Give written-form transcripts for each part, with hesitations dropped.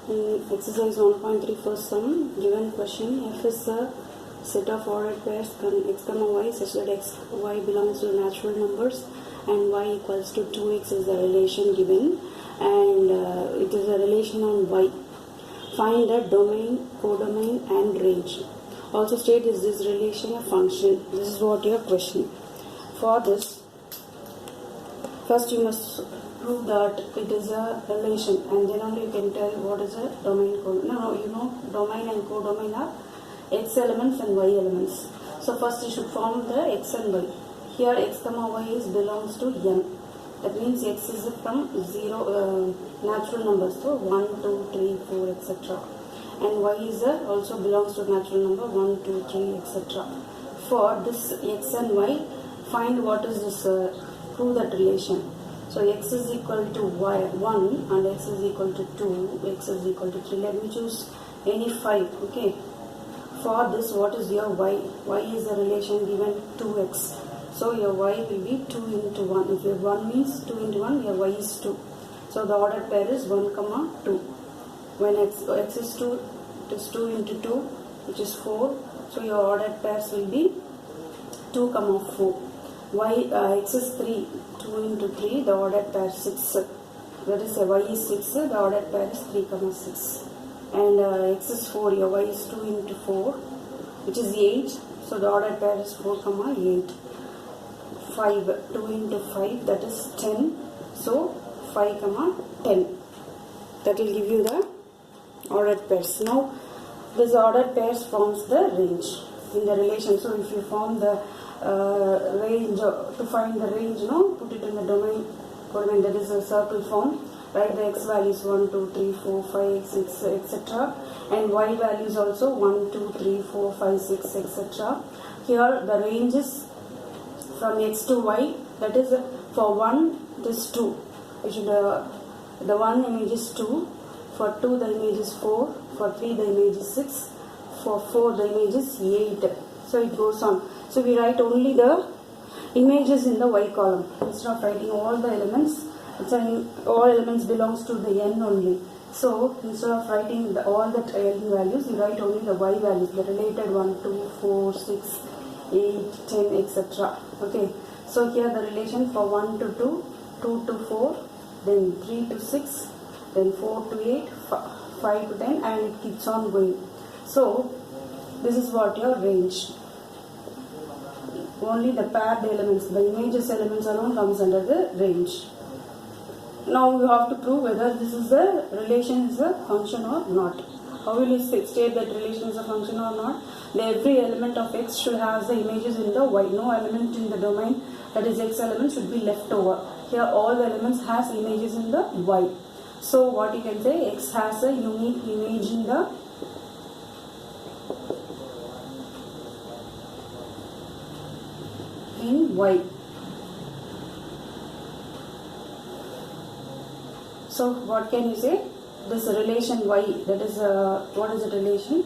In exercise 1.3 first sum, given question, f is a set of ordered pairs x comma y such that x, y belongs to natural numbers and y equals to 2x is the relation given, and it is a relation on y. Find the domain, codomain and range. Also state, is this relation a function? This is what your question. For this, first you must prove that it is a relation, and then only you can tell what is a domain code. No, you know domain and codomain are x elements and y elements. So first you should form the x and y. Here x comma y is belongs to n. That means x is from 0 natural numbers, so 1, 2, 3, 4, etc. And y is also belongs to natural number 1, 2, 3, etc. For this x and y, find what is this, prove that relation. So x is equal to y 1 and x is equal to 2, x is equal to 3. Let me choose any 5. Okay. For this, what is your y? Y is the relation given 2x. So your y will be 2 into 1. If your 1 means 2 into 1, your y is 2. So the ordered pair is 1 comma 2. When x is 2, it is 2 into 2, which is 4. So your ordered pairs will be 2 comma 4. X is 3, 2 into 3, the ordered pair 6. That is y is 6, the ordered pair is 3 comma 6. And x is 4, your y is 2 into 4, which is 8. So the ordered pair is 4 comma 8. 5, 2 into 5, that is 10. So 5 comma 10. That will give you the ordered pairs. Now this ordered pairs forms the range in the relation. So if you form the range, to find the range, put it in the domain, that is a circle form. Write the x values 1, 2, 3, 4, 5, 6, etc. And y values also 1, 2, 3, 4, 5, 6, etc. Here the range is from x to y. That is, for 1 it is 2. You should, the 1 image is 2. For 2 the image is 4. For 3 the image is 6. For 4 the image is 8. So it goes on. So we write only the images in the y column instead of writing all the elements. All elements belongs to the n only. So instead of writing all the n values, you write only the y values, the related 1, 2, 4, 6, 8, 10, etc. Okay. So here the relation for 1 to 2, 2 to 4, then 3 to 6, then 4 to 8, 5 to 10, and it keeps on going. So this is what your range. Only the paired elements, the images elements alone comes under the range. Now you have to prove whether this is the relation is a function or not. How will you state that relation is a function or not? Every element of x should have the images in the y. No element in the domain, that is x element, should be left over. Here all the elements has images in the y. So what you can say, x has a unique image in the y. So what can you say? This relation y, that is what is the relation?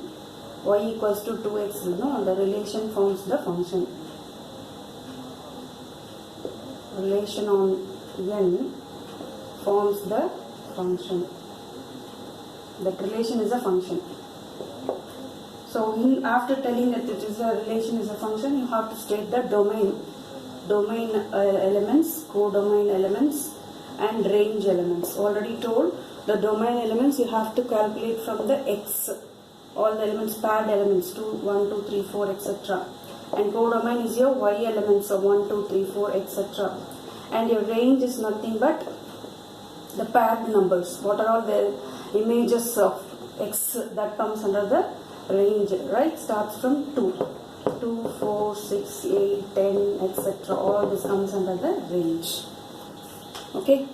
Y equals to 2x, the relation forms the function. Relation on n forms the function. That relation is a function. So after telling that it is a relation is a function, you have to state the domain elements, codomain elements, and range elements. Already told, the domain elements you have to calculate from the x. All the elements, paired elements, 2, 1, 2, 3, 4, etc. And codomain is your y elements of 1, 2, 3, 4, etc. And your range is nothing but the paired numbers. What are all the images of x that comes under the range, right? Starts from 2. 2, 4, 6, 8, 10, etc. All this comes under the range. Okay.